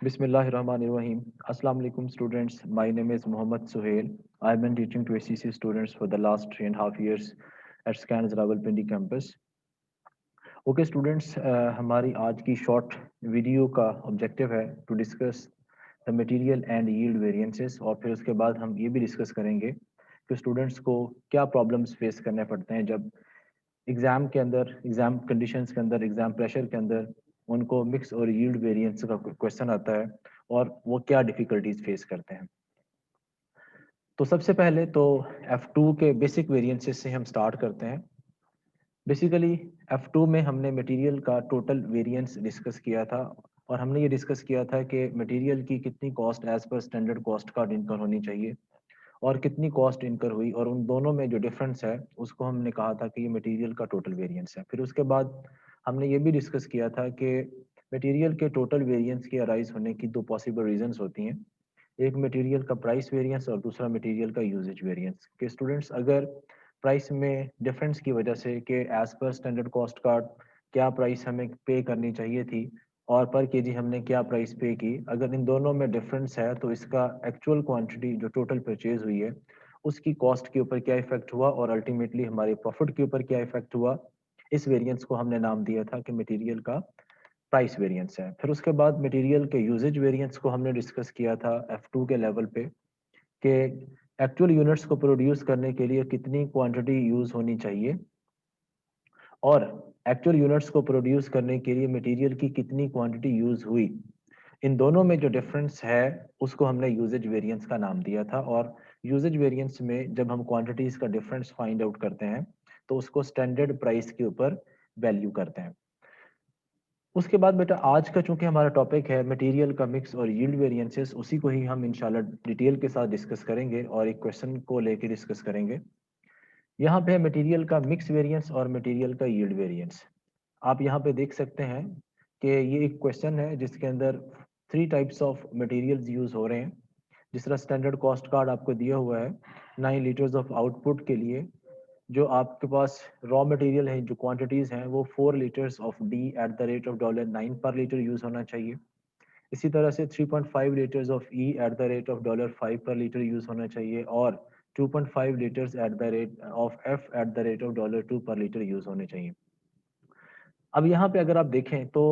Bismillahirrahmanirrahim. Assalamu alaikum students. My name is Mohammad Suhail. I've been teaching to ACC students for the last 3.5 years at SCANS Rawalpindi campus. Okay students, हमारी आज की short video का objective है to discuss the material and yield variances, और फिर उसके बाद हम ये भी डिस्कस करेंगे कि स्टूडेंट्स को क्या प्रॉब्लम्स फेस करने पड़ते हैं जब एग्ज़ाम के अंदर, एग्ज़ाम कंडीशंस के अंदर, एग्ज़ाम प्रेशर के अंदर उनको मिक्स और यील्ड वेरिएंस का क्वेश्चन आता है और वो क्या डिफ़िकल्टीज फेस करते हैं। तो सबसे पहले तो F2 के बेसिक वेरिएंसेस से हम स्टार्ट करते हैं। बेसिकली F2 में हमने मटेरियल का टोटल वेरिएंस डिस्कस किया था और हमने ये डिस्कस किया था कि मटेरियल की कितनी cost as per standard cost card incur होनी चाहिए और कितनी कॉस्ट इनकर हुई, और उन दोनों में जो डिफरेंस है उसको हमने कहा था कि ये मटेरियल का टोटल वेरिएंस है। फिर उसके बाद हमने ये भी डिस्कस किया था कि मटेरियल के टोटल वेरिएंस के अराइज होने की दो पॉसिबल रीजंस होती हैं, एक मटेरियल का प्राइस वेरिएंस और दूसरा मटेरियल का यूजेज वेरिएंस। के स्टूडेंट्स, अगर प्राइस में डिफरेंस की वजह से कि as per standard cost card क्या प्राइस हमें पे करनी चाहिए थी और पर केजी हमने क्या प्राइस पे की, अगर इन दोनों में डिफरेंस है तो इसका एक्चुअल क्वांटिटी जो टोटल परचेज हुई है उसकी कॉस्ट के ऊपर क्या इफेक्ट हुआ और अल्टीमेटली हमारे प्रॉफिट के ऊपर क्या इफेक्ट हुआ। इस वेरिएंस को हमने नाम दिया था कि मटेरियल का प्राइस वेरिएंस है। फिर उसके बाद मटेरियल के यूजेज वेरिएंस को हमने डिस्कस किया था F2 के लेवल पे कि एक्चुअल यूनिट्स को प्रोड्यूस करने के लिए कितनी क्वांटिटी यूज होनी चाहिए और एक्चुअल यूनिट्स को प्रोड्यूस करने के लिए मटेरियल की कितनी क्वांटिटी यूज हुई। इन दोनों में जो डिफरेंस है उसको हमने यूजेज वेरिएंस का नाम दिया था, और यूजेज वेरिएंस में जब हम क्वांटिटीज का डिफरेंस फाइंड आउट करते हैं तो उसको स्टैंडर्ड प्राइस के ऊपर वैल्यू करते हैं। उसके बाद बेटा आज का चूंकि हमारा टॉपिक है मटेरियल का मिक्स और यील्ड वेरिएंसेस, उसी को ही हम इंशाल्लाह डिटेल के साथ डिस्कस करेंगे और एक क्वेश्चन को लेके डिस्कस करेंगे। यहाँ पे है मटेरियल का मिक्स वेरिएंस और मटेरियल का यील्ड वेरिएंस। आप यहाँ पे देख सकते हैं कि ये एक क्वेश्चन है जिसके अंदर 3 टाइप्स ऑफ मटेरियल्स यूज हो रहे हैं। जिस तरह स्टैंडर्ड कॉस्ट कार्ड आपको दिया हुआ है 9 लीटर्स ऑफ आउटपुट के लिए, जो आपके पास रॉ मटेरियल है, जो क्वांटिटीज हैं वो 4 litres of D at the rate of $9 पर लीटर यूज होना चाहिए। इसी तरह से 3.5 litres of E at the rate of $5 पर लीटर यूज होना चाहिए और 2.5 litres at the rate of F at the rate of $2 पर लीटर यूज होने चाहिए। अब यहाँ पे अगर आप देखें तो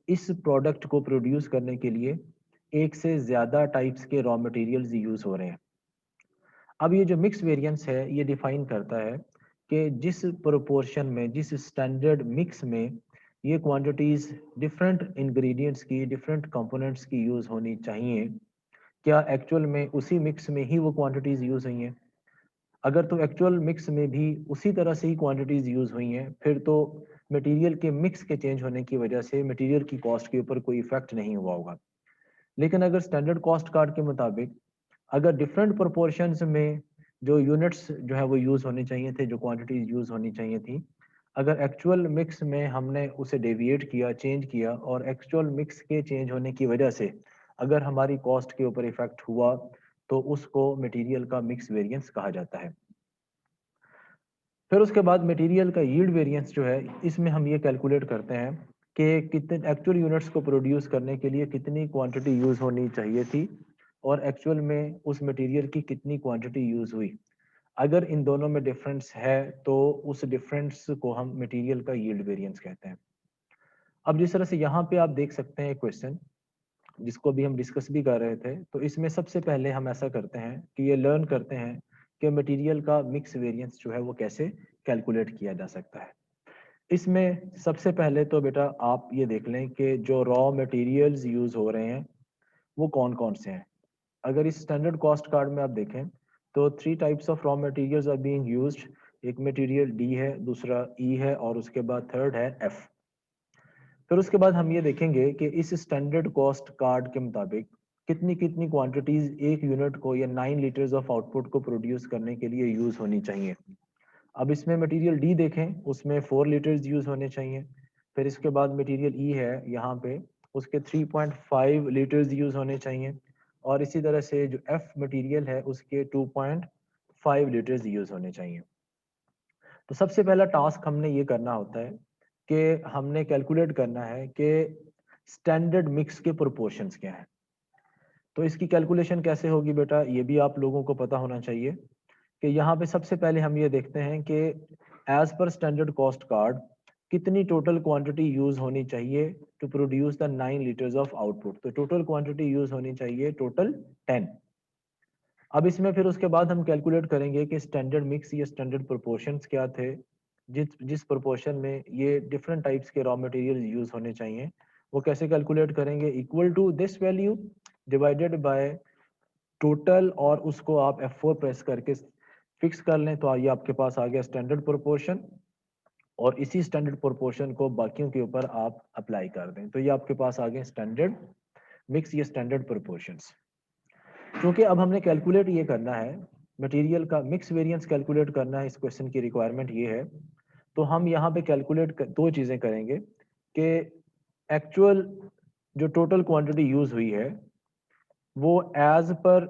इस प्रोडक्ट को प्रोड्यूस करने के लिए एक से ज्यादा टाइप्स के रॉ मटेरियल्स यूज हो रहे हैं। अब ये जो मिक्स वेरिएंस है ये डिफाइन करता है कि जिस प्रोपोर्शन में, जिस स्टैंडर्ड मिक्स में ये क्वांटिटीज डिफरेंट इंग्रेडिएंट्स की, डिफरेंट कंपोनेंट्स की यूज होनी चाहिए, क्या एक्चुअल में उसी मिक्स में ही वो क्वांटिटीज यूज हुई हैं। अगर तो एक्चुअल मिक्स में भी उसी तरह से ही क्वांटिटीज यूज हुई हैं फिर तो मटेरियल के मिक्स के चेंज होने की वजह से मटेरियल की कॉस्ट के ऊपर कोई इफेक्ट नहीं हुआ होगा। लेकिन अगर स्टैंडर्ड कॉस्ट कार्ड के मुताबिक अगर डिफरेंट प्रोपोर्शंस में जो यूनिट्स जो है वो यूज होने चाहिए थे, जो क्वांटिटीज यूज होनी चाहिए थी, अगर एक्चुअल मिक्स में हमने उसे डेविएट किया, चेंज किया, और एक्चुअल मिक्स के चेंज होने की वजह से अगर हमारी कॉस्ट के ऊपर इफेक्ट हुआ तो उसको मटेरियल का मिक्स वेरिएंस कहा जाता है। फिर उसके बाद मटेरियल का यील्ड वेरिएंस जो है इसमें हम ये कैलकुलेट करते हैं कि कितने एक्चुअल यूनिट्स को प्रोड्यूस करने के लिए कितनी क्वांटिटी यूज होनी चाहिए थी और एक्चुअल में उस मटेरियल की कितनी क्वांटिटी यूज हुई। अगर इन दोनों में डिफरेंस है तो उस डिफरेंस को हम मटेरियल का यील्ड वेरिएंस कहते हैं। अब जिस तरह से यहाँ पे आप देख सकते हैं क्वेश्चन जिसको भी हम डिस्कस भी कर रहे थे, तो इसमें सबसे पहले हम ऐसा करते हैं कि ये लर्न करते हैं कि मटेरियल का मिक्स वेरिएंस जो है वो कैसे कैलकुलेट किया जा सकता है। इसमें सबसे पहले तो बेटा आप ये देख लें कि जो रॉ मटेरियल्स यूज हो रहे हैं वो कौन कौन से हैं। अगर इस स्टैंडर्ड कॉस्ट कार्ड में आप देखें तो 3 types of raw materials are being used. एक मटेरियल डी है, दूसरा ई है और उसके बाद थर्ड है एफ। फिर उसके बाद हम ये देखेंगे कि इस स्टैंडर्ड कॉस्ट कार्ड के मुताबिक कितनी कितनी क्वांटिटीज एक यूनिट को या 9 लीटर्स ऑफ आउटपुट को प्रोड्यूस करने के लिए यूज होनी चाहिए। अब इसमें मटेरियल डी देखें, उसमें 4 लीटर्स यूज होने चाहिए। फिर इसके बाद मटेरियल ई है यहाँ पे, उसके 3.5 लीटर्स यूज होने चाहिए और इसी तरह से जो एफ मटेरियल है उसके 2.5 लीटर्स यूज होने चाहिए। तो सबसे पहला टास्क हमने ये करना होता है कि हमने कैलकुलेट करना है कि स्टैंडर्ड मिक्स के प्रोपोर्शंस क्या है। तो इसकी कैलकुलेशन कैसे होगी बेटा, ये भी आप लोगों को पता होना चाहिए कि यहाँ पे सबसे पहले हम ये देखते हैं कि as per standard cost card कितनी टोटल क्वांटिटी यूज होनी चाहिए to produce the 9 litres of output. तो टोटल क्वांटिटी यूज होनी चाहिए टोटल 10। अब इसमें फिर उसके बाद हम कैलकुलेट करेंगे कि स्टैंडर्ड मिक्स या स्टैंडर्ड प्रोपोर्शंस क्या थे, जिस जिस प्रोपोर्शन में ये डिफरेंट टाइप्स के रॉ मटेरियल यूज होने चाहिए। वो कैसे कैलकुलेट करेंगे, equal to this value divided by total, और उसको आप F4 प्रेस करके फिक्स कर लें तो ये आपके पास आ गया स्टैंडर्ड प्रोपोर्शन, और इसी स्टैंडर्ड प्रोपोर्शन को बाकियों के ऊपर आप अप्लाई कर दें तो ये आपके पास आ गए स्टैंडर्ड मिक्स या स्टैंडर्ड प्रोपोर्शंस। क्योंकि अब हमने कैलकुलेट ये करना है, मटेरियल का मिक्स वेरिएंस कैलकुलेट करना है, इस क्वेश्चन की रिक्वायरमेंट ये है। तो हम यहाँ पे कैलकुलेट दो चीज़ें करेंगे कि एक्चुअल जो टोटल क्वांटिटी यूज हुई है वो एज पर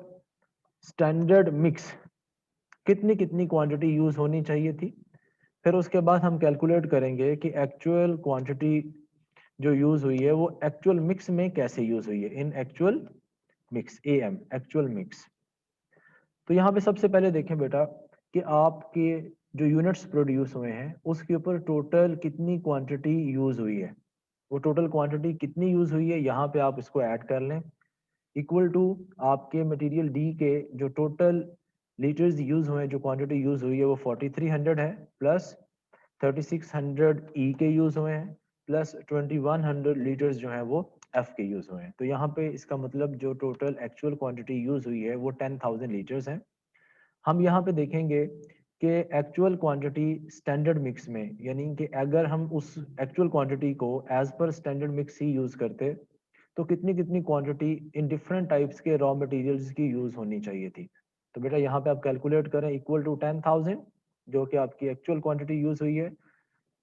स्टैंडर्ड मिक्स कितनी कितनी क्वांटिटी यूज होनी चाहिए थी। फिर उसके बाद हम कैलकुलेट करेंगे कि एक्चुअल क्वांटिटी जो यूज हुई है वो एक्चुअल मिक्स में कैसे यूज हुई है, इन actual mix, AM actual mix. तो यहाँ पे सबसे पहले देखें बेटा कि आपके जो यूनिट्स प्रोड्यूस हुए हैं उसके ऊपर टोटल कितनी क्वांटिटी यूज हुई है। वो टोटल क्वांटिटी कितनी यूज हुई है यहाँ पे आप इसको ऐड कर लें, इक्वल टू आपके मटेरियल डी के जो टोटल लीटर्स यूज हुए हैं, जो क्वांटिटी यूज हुई है वो 4300 है, प्लस 3600 ई के यूज हुए हैं, प्लस 2100 लीटर्स जो हैं वो एफ के यूज हुए हैं। तो यहाँ पे इसका मतलब जो टोटल एक्चुअल क्वांटिटी यूज हुई है वो 10,000 लीटर्स हैं। हम यहाँ पे देखेंगे कि एक्चुअल क्वांटिटी स्टैंडर्ड मिक्स में, यानी कि अगर हम उस एक्चुअल क्वांटिटी को एज पर स्टैंडर्ड मिक्स ही यूज करते तो कितनी कितनी क्वांटिटी इन डिफरेंट टाइप्स के रॉ मटेरियल्स की यूज होनी चाहिए थी। तो बेटा यहाँ पे आप कैलकुलेट करें, इक्वल टू 10,000 जो कि आपकी एक्चुअल क्वांटिटी यूज हुई है,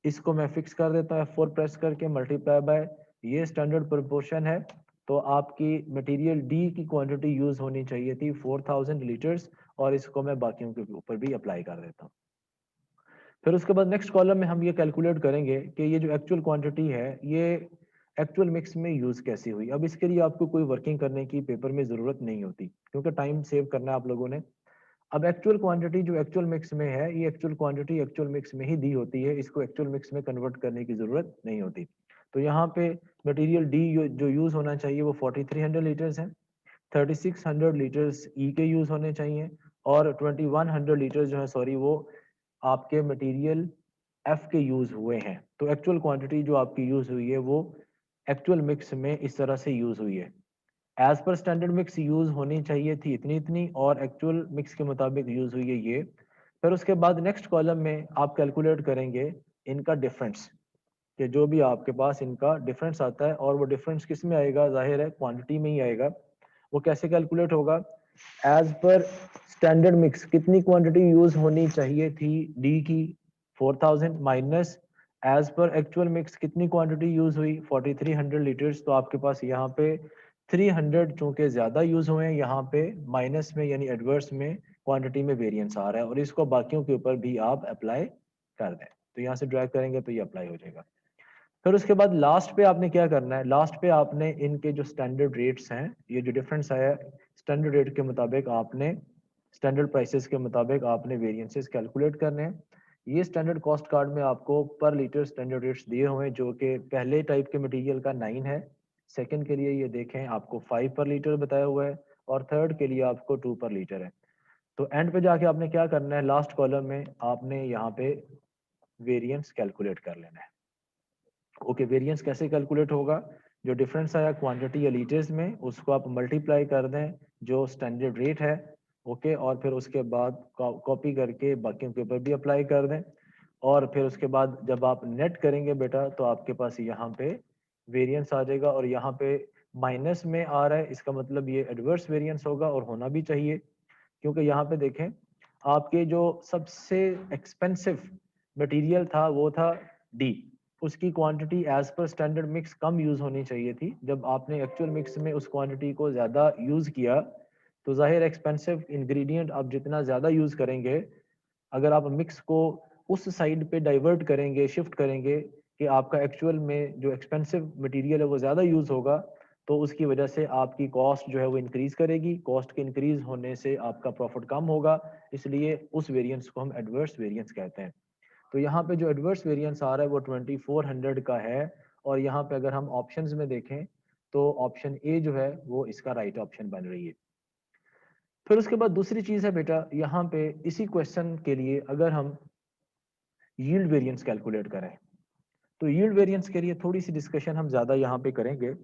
इसको मैं फिक्स कर देता हूँ F4 प्रेस करके, मल्टीप्लाई बाय ये स्टैंडर्ड प्रोपोर्शन है। तो आपकी मटेरियल डी की क्वांटिटी यूज होनी चाहिए थी 4000 लीटर्स, और इसको मैं बाकियों के ऊपर भी अप्लाई कर देता हूँ। फिर उसके बाद नेक्स्ट कॉलम में हम ये कैलकुलेट करेंगे कि ये जो एक्चुअल क्वांटिटी है ये एक्चुअल मिक्स में यूज कैसी हुई। अब इसके लिए आपको कोई वर्किंग करने की पेपर में जरूरत नहीं होती क्योंकि टाइम सेव करना है आप लोगों ने। अब एक्चुअल क्वांटिटी जो एक्चुअल मिक्स में है, ये एक्चुअल क्वांटिटी एक्चुअल मिक्स में ही दी होती है, इसको एक्चुअल मिक्स में कन्वर्ट करने की जरूरत नहीं होती। तो यहाँ पे मटेरियल डी जो यूज होना चाहिए वो 4300 लीटर्स है, 3600 लीटर्स ई के यूज होने चाहिए, और 2100 लीटर्स जो है सॉरी वो आपके मटेरियल एफ के यूज हुए हैं। तो एक्चुअल क्वांटिटी जो आपकी यूज हुई है वो एक्चुअल मिक्स में इस तरह से यूज हुई है। As per standard mix use होनी चाहिए थी इतनी इतनी, और एक्चुअल मिक्स के मुताबिक यूज हुई है ये। फिर उसके बाद नेक्स्ट कॉलम में आप कैलकुलेट करेंगे इनका डिफरेंस, कि जो भी आपके पास इनका डिफरेंस आता है, और वो डिफरेंस किस में आएगा, जाहिर है क्वांटिटी में ही आएगा। वो कैसे कैलकुलेट होगा, एज पर स्टैंडर्ड मिक्स कितनी क्वांटिटी यूज होनी चाहिए थी डी की 4000, minus as per actual mix कितनी क्वांटिटी यूज हुई 4300 लीटर्स। तो आपके पास यहाँ पे 300 चूंकि ज्यादा यूज हुए हैं, यहाँ पे माइनस में यानी एडवर्स में क्वांटिटी में वेरिएंस आ रहा है, और इसको बाकियों के ऊपर भी आप अप्लाई कर दें। तो यहाँ से ड्रैग करेंगे तो ये अप्लाई हो जाएगा। फिर उसके बाद लास्ट पे आपने क्या करना है, लास्ट पे आपने इनके जो स्टैंडर्ड रेट्स हैं, ये जो डिफरेंस आया स्टैंडर्ड रेट के मुताबिक, आपने स्टैंडर्ड प्राइसेस के मुताबिक आपने वेरिएंसेस कैलकुलेट करने हैं। ये स्टैंडर्ड कॉस्ट कार्ड में आपको पर लीटर स्टैंडर्ड रेट्स दिए हुए हैं, जो कि पहले टाइप के मटेरियल का 9 है, सेकंड के लिए ये देखें आपको 5 पर लीटर बताया हुआ है, और थर्ड के लिए आपको 2 पर लीटर है। तो एंड पे जाके आपने क्या करना है, लास्ट कॉलम में आपने यहाँ पे वेरिएंस कैलकुलेट कर लेना है। ओके, वेरिएंस कैसे कैलकुलेट होगा, जो डिफरेंस आया क्वांटिटी या लीटर्स में उसको आप मल्टीप्लाई कर दें जो स्टैंडर्ड रेट है। ओके, और फिर उसके बाद कॉपी करके बाकियों के ऊपर भी अप्लाई कर दें, और फिर उसके बाद जब आप नेट करेंगे बेटा तो आपके पास यहाँ पे वेरिएंस आ जाएगा, और यहाँ पे माइनस में आ रहा है, इसका मतलब ये एडवर्स वेरिएंस होगा, और होना भी चाहिए क्योंकि यहाँ पे देखें आपके जो सबसे एक्सपेंसिव मटेरियल था वो था डी, उसकी quantity as per standard mix कम यूज होनी चाहिए थी। जब आपने एक्चुअल मिक्स में उस क्वांटिटी को ज्यादा यूज किया तो जाहिर एक्सपेंसिव इंग्रेडिएंट आप जितना ज्यादा यूज करेंगे, अगर आप मिक्स को उस साइड पे डाइवर्ट करेंगे, शिफ्ट करेंगे कि आपका एक्चुअल में जो एक्सपेंसिव मटेरियल है वो ज़्यादा यूज़ होगा, तो उसकी वजह से आपकी कॉस्ट जो है वो इंक्रीज़ करेगी। कॉस्ट के इंक्रीज़ होने से आपका प्रॉफिट कम होगा, इसलिए उस वेरिएंस को हम एडवर्स वेरिएंस कहते हैं। तो यहाँ पे जो एडवर्स वेरिएंस आ रहा है वो 2400 का है, और यहाँ पे अगर हम ऑप्शंस में देखें तो ऑप्शन ए जो है वो इसका राइट ऑप्शन बन रही है। फिर उसके बाद दूसरी चीज़ है बेटा, यहाँ पे इसी क्वेश्चन के लिए अगर हम यील्ड वेरिएंस कैलकुलेट करें, तो यील्ड वेरिएंस के लिए थोड़ी सी डिस्कशन हम ज़्यादा यहाँ पे करेंगे।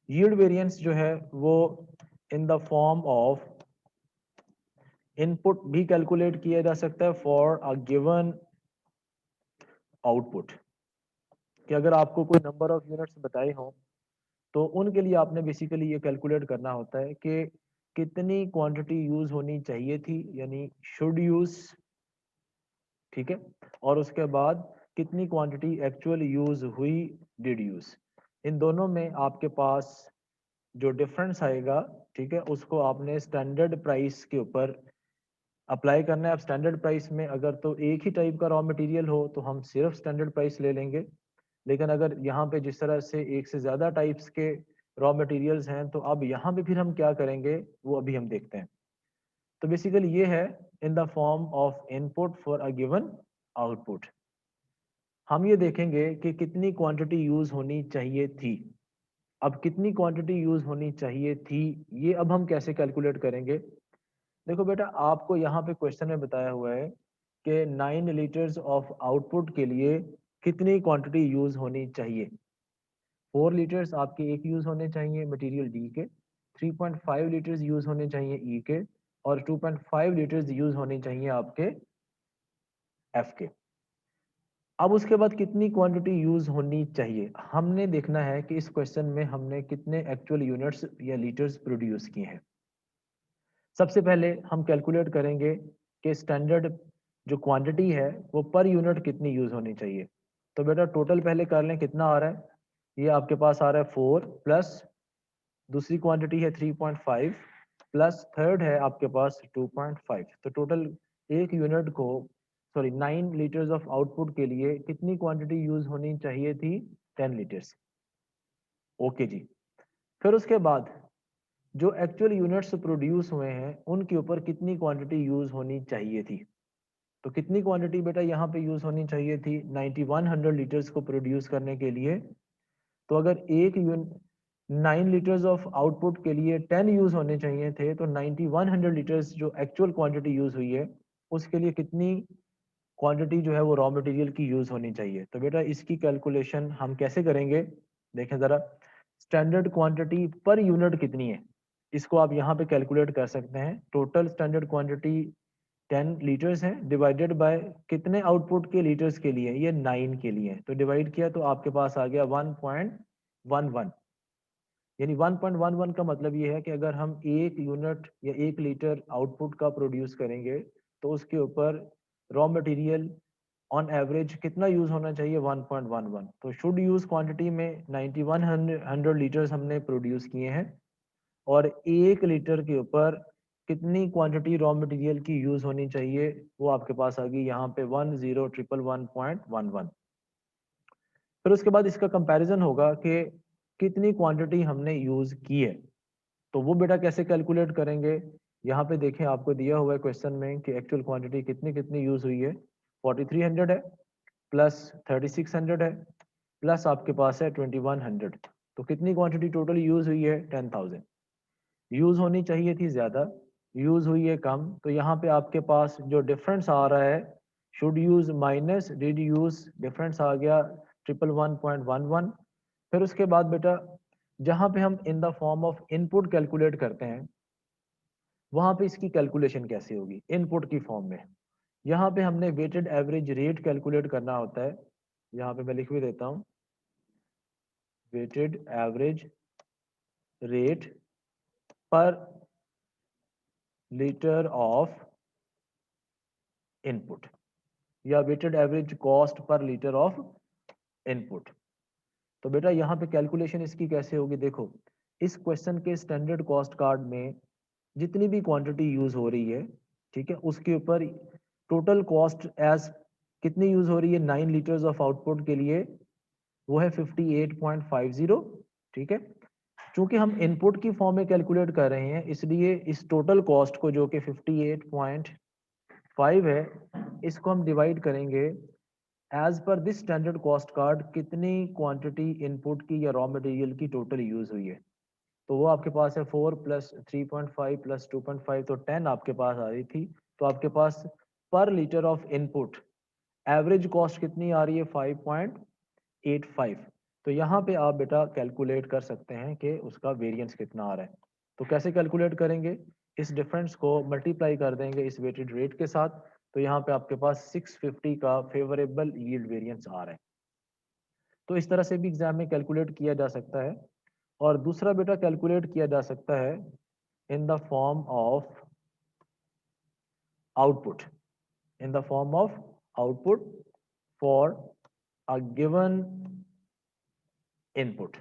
यील्ड वेरिएंस जो है वो इन द फॉर्म ऑफ इनपुट भी कैलकुलेट किया जा सकता है फॉर अ गिवन आउटपुट, कि अगर आपको कोई नंबर ऑफ यूनिट्स बताए हों तो उनके लिए आपने बेसिकली ये कैलकुलेट करना होता है कि कितनी क्वांटिटी यूज होनी चाहिए थी, यानी शुड यूज, ठीक है, और उसके बाद कितनी क्वांटिटी एक्चुअल यूज हुई, डिड यूज। इन दोनों में आपके पास जो डिफरेंस आएगा, ठीक है, उसको आपने स्टैंडर्ड प्राइस के ऊपर अप्लाई करना है। अब स्टैंडर्ड प्राइस में अगर तो एक ही टाइप का रॉ मटेरियल हो तो हम सिर्फ स्टैंडर्ड प्राइस ले लेंगे, लेकिन अगर यहाँ पे जिस तरह से एक से ज़्यादा टाइप्स के रॉ मटेरियल्स हैं, तो अब यहाँ पे फिर हम क्या करेंगे वो अभी हम देखते हैं। तो बेसिकली ये है इन the form of input for a given output. हम ये देखेंगे कि कितनी क्वांटिटी यूज होनी चाहिए थी। अब कितनी क्वांटिटी यूज होनी चाहिए थी, ये अब हम कैसे कैलकुलेट करेंगे। देखो बेटा, आपको यहाँ पे क्वेश्चन में बताया हुआ है कि 9 लीटर्स ऑफ आउटपुट के लिए कितनी क्वांटिटी यूज होनी चाहिए। 4 लीटर्स आपके एक यूज होने चाहिए मटेरियल डी के, 3.5 लीटर्स यूज होने चाहिए ई के, और 2.5 लीटर्स यूज होने चाहिए आपके एफ के। अब उसके बाद कितनी क्वांटिटी यूज होनी चाहिए, हमने देखना है कि इस क्वेश्चन में हमने कितने एक्चुअल यूनिट्स या लीटर्स प्रोड्यूस किए हैं। सबसे पहले हम कैलकुलेट करेंगे कि स्टैंडर्ड जो क्वांटिटी है वो पर यूनिट कितनी यूज होनी चाहिए। तो बेटा टोटल पहले कर लें कितना आ रहा है। ये आपके पास आ रहा है 4 प्लस दूसरी क्वांटिटी है 3.5 प्लस थर्ड है आपके पास 2.5। तो टोटल एक यूनिट को, सॉरी 9 लीटर्स ऑफ आउटपुट के लिए कितनी क्वांटिटी यूज होनी चाहिए थी, 10 लीटर्स। ओके जी। फिर उसके बाद जो एक्चुअल यूनिट्स प्रोड्यूस हुए हैं उनके ऊपर कितनी क्वांटिटी यूज होनी चाहिए थी। तो कितनी क्वांटिटी बेटा यहाँ पे यूज होनी चाहिए थी, 9100 लीटर्स को प्रोड्यूस करने के लिए। तो अगर एक 9 लीटर्स ऑफ आउटपुट के लिए 10 यूज होने चाहिए थे, तो 9100 लीटर्स जो एक्चुअल क्वांटिटी यूज हुई है उसके लिए कितनी क्वांटिटी जो है वो रॉ मटेरियल की यूज होनी चाहिए। तो बेटा इसकी कैलकुलेशन हम कैसे करेंगे, देखें जरा। स्टैंडर्ड क्वांटिटी पर यूनिट कितनी है, इसको आप यहाँ पे कैलकुलेट कर सकते हैं। टोटल स्टैंडर्ड क्वांटिटी 10 लीटर्स है, डिवाइडेड बाय कितने आउटपुट के लीटर्स के लिए, ये 9 के लिए है, तो डिवाइड किया तो आपके पास आ गया 1.11। यानी 1.11 का मतलब ये है कि अगर हम एक यूनिट या एक लीटर आउटपुट का प्रोड्यूस करेंगे तो उसके ऊपर रॉ मटेरियल ऑन एवरेज कितना यूज होना चाहिए, 1.11। तो शुड यूज क्वांटिटी में 9100 लीटर्स हमने प्रोड्यूस किए हैं, और एक लीटर के ऊपर कितनी क्वांटिटी रॉ मटेरियल की यूज होनी चाहिए, वो आपके पास आ गई यहाँ पे 10111.11। फिर उसके बाद इसका कंपैरिजन होगा कि कितनी क्वांटिटी हमने यूज की है। तो वो बेटा कैसे कैलकुलेट करेंगे, यहाँ पे देखें आपको दिया हुआ है क्वेश्चन में कि एक्चुअल क्वांटिटी कितनी कितनी यूज हुई है। 4300 है, प्लस 3600 है, प्लस आपके पास है 2100। तो कितनी क्वांटिटी टोटल यूज हुई है, 10,000। यूज होनी चाहिए थी ज्यादा, यूज हुई है कम, तो यहाँ पे आपके पास जो डिफरेंस आ रहा है, should use minus did use, difference आ गया 111.11। फिर उसके बाद बेटा जहाँ पे हम in the form of input calculate करते हैं, वहां पे इसकी कैलकुलेशन कैसे होगी, इनपुट की फॉर्म में। यहाँ पे हमने वेटेड एवरेज रेट कैलकुलेट करना होता है। यहाँ पे मैं लिख भी देता हूँ, weighted average rate per litre of input, या weighted average cost per litre of input. तो बेटा यहाँ पे कैलकुलेशन इसकी कैसे होगी, देखो इस क्वेश्चन के स्टैंडर्ड कॉस्ट कार्ड में जितनी भी क्वांटिटी यूज हो रही है, ठीक है, उसके ऊपर टोटल कॉस्ट एज कितनी यूज हो रही है, 9 लीटर्स ऑफ आउटपुट के लिए वो है 58.50, ठीक है। चूंकि हम इनपुट की फॉर्म में कैलकुलेट कर रहे हैं, इसलिए इस टोटल कॉस्ट को जो कि 58.5 है, इसको हम डिवाइड करेंगे as per this standard cost card कितनी क्वांटिटी इनपुट की या रॉ मटेरियल की टोटल यूज हुई है। तो वो आपके पास है 4 प्लस 3.5 प्लस 2.5, तो 10 आपके पास आ रही थी। तो आपके पास पर litre of input average cost कितनी आ रही है, 5.85। तो यहाँ पे आप बेटा कैलकुलेट कर सकते हैं कि उसका वेरिएंस कितना आ रहा है। तो कैसे कैलकुलेट करेंगे, इस डिफरेंस को मल्टीप्लाई कर देंगे इस वेटेड रेट के साथ। तो यहाँ पे आपके पास 650 का फेवरेबल यील्ड वेरिएंस आ रहा है। तो इस तरह से भी एग्जाम में कैलकुलेट किया जा सकता है। और दूसरा बेटा कैलकुलेट किया जा सकता है इन the form of output, in the form of output for a given input.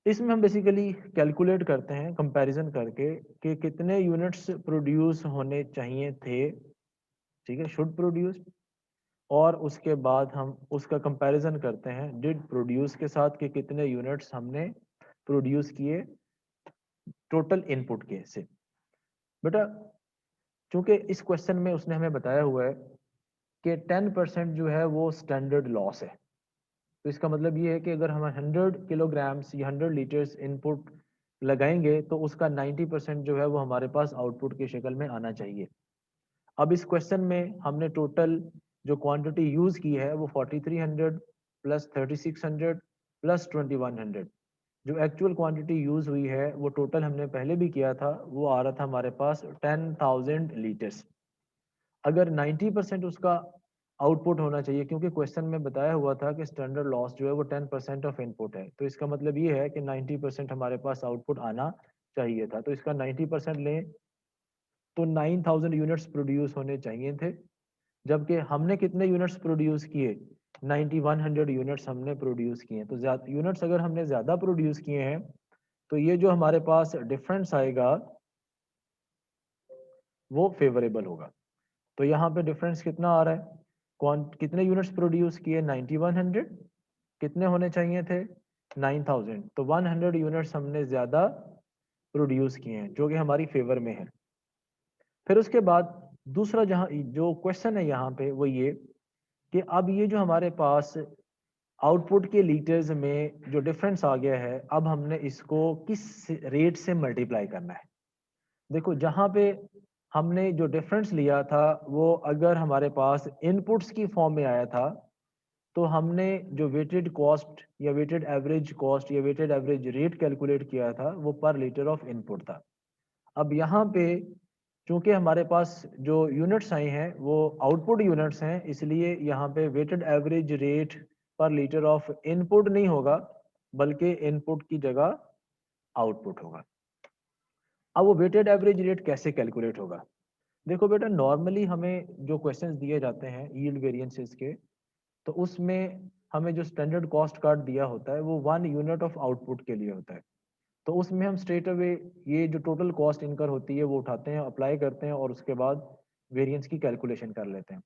इसमें हम बेसिकली कैलकुलेट करते हैं कंपैरिजन करके कि कितने यूनिट्स प्रोड्यूस होने चाहिए थे, ठीक है, शुड प्रोड्यूस। और उसके बाद हम उसका कंपैरिजन करते हैं डिड प्रोड्यूस के साथ कि कितने यूनिट्स हमने प्रोड्यूस किए टोटल इनपुट के से। बेटा चूंकि इस क्वेश्चन में उसने हमें बताया हुआ है कि 10% जो है वो स्टैंडर्ड लॉस है। तो इसका मतलब ये है कि अगर हम 100 किलोग्राम्स या 100 लीटर्स इनपुट लगाएंगे तो उसका 90% जो है वो हमारे पास आउटपुट की शक्ल में आना चाहिए। अब इस क्वेश्चन में हमने टोटल जो क्वांटिटी यूज की है वो 4300 प्लस 3600 प्लस 2100। जो एक्चुअल क्वांटिटी यूज हुई है वो टोटल हमने पहले भी किया था, वो आ रहा था हमारे पास 10,000 लीटर्स। अगर 90% उसका आउटपुट होना चाहिए, क्योंकि क्वेश्चन में बताया हुआ था कि स्टैंडर्ड लॉस जो है वो 10% ऑफ इनपुट है, तो इसका मतलब ये है कि 90% हमारे पास आउटपुट आना चाहिए था। तो इसका 90% लें तो 9,000 यूनिट्स प्रोड्यूस होने चाहिए थे, जबकि हमने कितने यूनिट्स प्रोड्यूस किए, 9100 यूनिट्स हमने प्रोड्यूस किए। तो ज्यादा यूनिट्स अगर हमने ज़्यादा प्रोड्यूस किए हैं तो ये जो हमारे पास डिफरेंस आएगा वो फेवरेबल होगा। तो यहाँ पे डिफरेंस कितना आ रहा है, कौन कितने यूनिट्स प्रोड्यूस किए, 9100, कितने होने चाहिए थे, 9000। तो 100 यूनिट्स हमने ज़्यादा प्रोड्यूस किए हैं, जो कि हमारी फेवर में है। फिर उसके बाद दूसरा जहाँ जो क्वेश्चन है यहाँ पे वो ये कि अब ये जो हमारे पास आउटपुट के लीटर्स में जो डिफरेंस आ गया है, अब हमने इसको किस रेट से मल्टीप्लाई करना है। देखो जहाँ पे हमने जो डिफरेंस लिया था वो अगर हमारे पास इनपुट्स की फॉर्म में आया था, तो हमने जो वेटेड कॉस्ट या वेटेड एवरेज कॉस्ट या वेटेड एवरेज रेट कैलकुलेट किया था वो पर लीटर ऑफ इनपुट था। अब यहाँ पे चूंकि हमारे पास जो यूनिट्स आए हैं वो आउटपुट यूनिट्स हैं, इसलिए यहाँ पे weighted average rate per litre of input नहीं होगा, बल्कि इनपुट की जगह आउटपुट होगा। अब वो वेटेड एवरेज रेट कैसे कैलकुलेट होगा, देखो बेटा नॉर्मली हमें जो क्वेश्चंस दिए जाते हैं यील्ड वेरिएंसेस के, तो उसमें हमें जो स्टैंडर्ड कॉस्ट कार्ड दिया होता है वो 1 यूनिट ऑफ आउटपुट के लिए होता है। तो उसमें हम स्ट्रेट अवे ये जो टोटल कॉस्ट इनकर होती है वो उठाते हैं, अप्लाई करते हैं और उसके बाद वेरिएंस की कैलकुलेशन कर लेते हैं।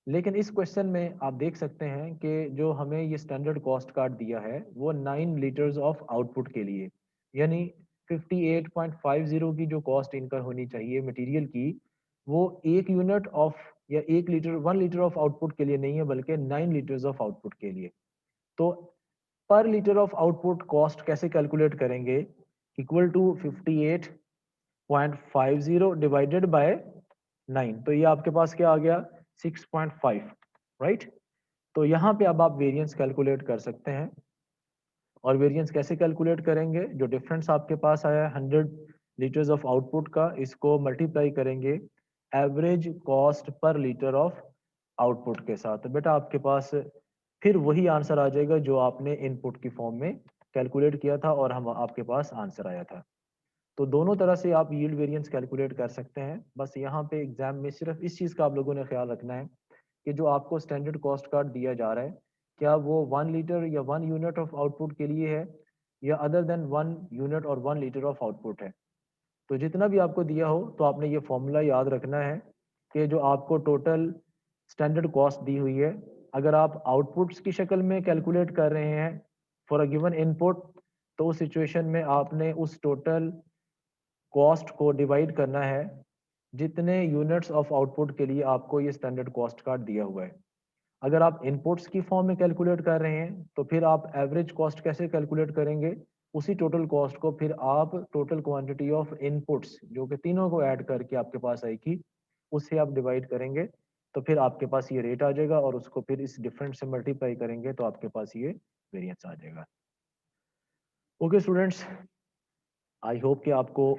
लेकिन इस क्वेश्चन में आप देख सकते हैं कि जो हमें ये स्टैंडर्ड कॉस्ट कार्ड दिया है वो 9 लीटर्स ऑफ आउटपुट के लिए, यानी 58.50 की जो कॉस्ट इनकर होनी चाहिए मटेरियल की, वो 1 यूनिट ऑफ या 1 लीटर 1 लीटर ऑफ आउटपुट के लिए नहीं है, बल्कि 9 लीटर्स ऑफ आउटपुट के लिए। तो पर लीटर ऑफ आउटपुट कॉस्ट कैसे कैलकुलेट करेंगे, इक्वल टू 58.50 डिवाइडेड बाय 9। तो ये आपके पास क्या आ गया, 6.5, राइट। तो यहाँ पे अब आप वेरिएंस कैलकुलेट कर सकते हैं। और वेरिएंस कैसे कैलकुलेट करेंगे, जो डिफरेंस आपके पास आया है 100 लीटर्स ऑफ आउटपुट का, इसको मल्टीप्लाई करेंगे average cost per litre of output के साथ। तो बेटा आपके पास फिर वही आंसर आ जाएगा जो आपने इनपुट की फॉर्म में कैलकुलेट किया था और हम आपके पास आंसर आया था। तो दोनों तरह से आप यील्ड वेरिएंस कैलकुलेट कर सकते हैं। बस यहाँ पे एग्जाम में सिर्फ इस चीज़ का आप लोगों ने ख्याल रखना है कि जो आपको स्टैंडर्ड कॉस्ट कार्ड दिया जा रहा है, क्या वो 1 लीटर या 1 यूनिट ऑफ आउटपुट के लिए है, या अदर देन 1 यूनिट और 1 लीटर ऑफ आउटपुट है। तो जितना भी आपको दिया हो तो आपने ये फॉर्मूला याद रखना है कि जो आपको टोटल स्टैंडर्ड कॉस्ट दी हुई है अगर आप आउटपुट्स की शक्ल में कैलकुलेट कर रहे हैं फॉर अ गिवन इनपुट, तो उस सिचुएशन में आपने उस टोटल कॉस्ट को डिवाइड करना है जितने यूनिट्स ऑफ आउटपुट के लिए आपको ये स्टैंडर्ड कॉस्ट कार्ड दिया हुआ है। अगर आप इनपुट्स की फॉर्म में कैलकुलेट कर रहे हैं तो फिर आप एवरेज कॉस्ट कैसे कैलकुलेट करेंगे? उसी टोटल कॉस्ट को फिर आप टोटल क्वांटिटी ऑफ इनपुट्स जो कि तीनों को ऐड करके आपके पास आएगी, उससे आप डिवाइड करेंगे, तो फिर आपके पास ये रेट आ जाएगा और उसको फिर इस डिफरेंट से मल्टीप्लाई करेंगे तो आपके पास ये वेरिएंस आ जाएगा। ओके स्टूडेंट्स, आई होप कि आपको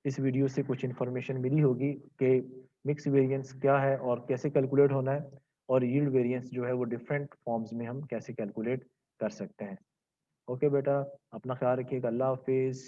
इस वीडियो से कुछ इन्फॉर्मेशन मिली होगी कि मिक्स वेरिएंस क्या है और कैसे कैलकुलेट होना है, और यील्ड वेरिएंस जो है वो डिफरेंट फॉर्म्स में हम कैसे कैलकुलेट कर सकते हैं। ओके बेटा, अपना ख्याल रखिएगा। अल्लाह हाफिज़।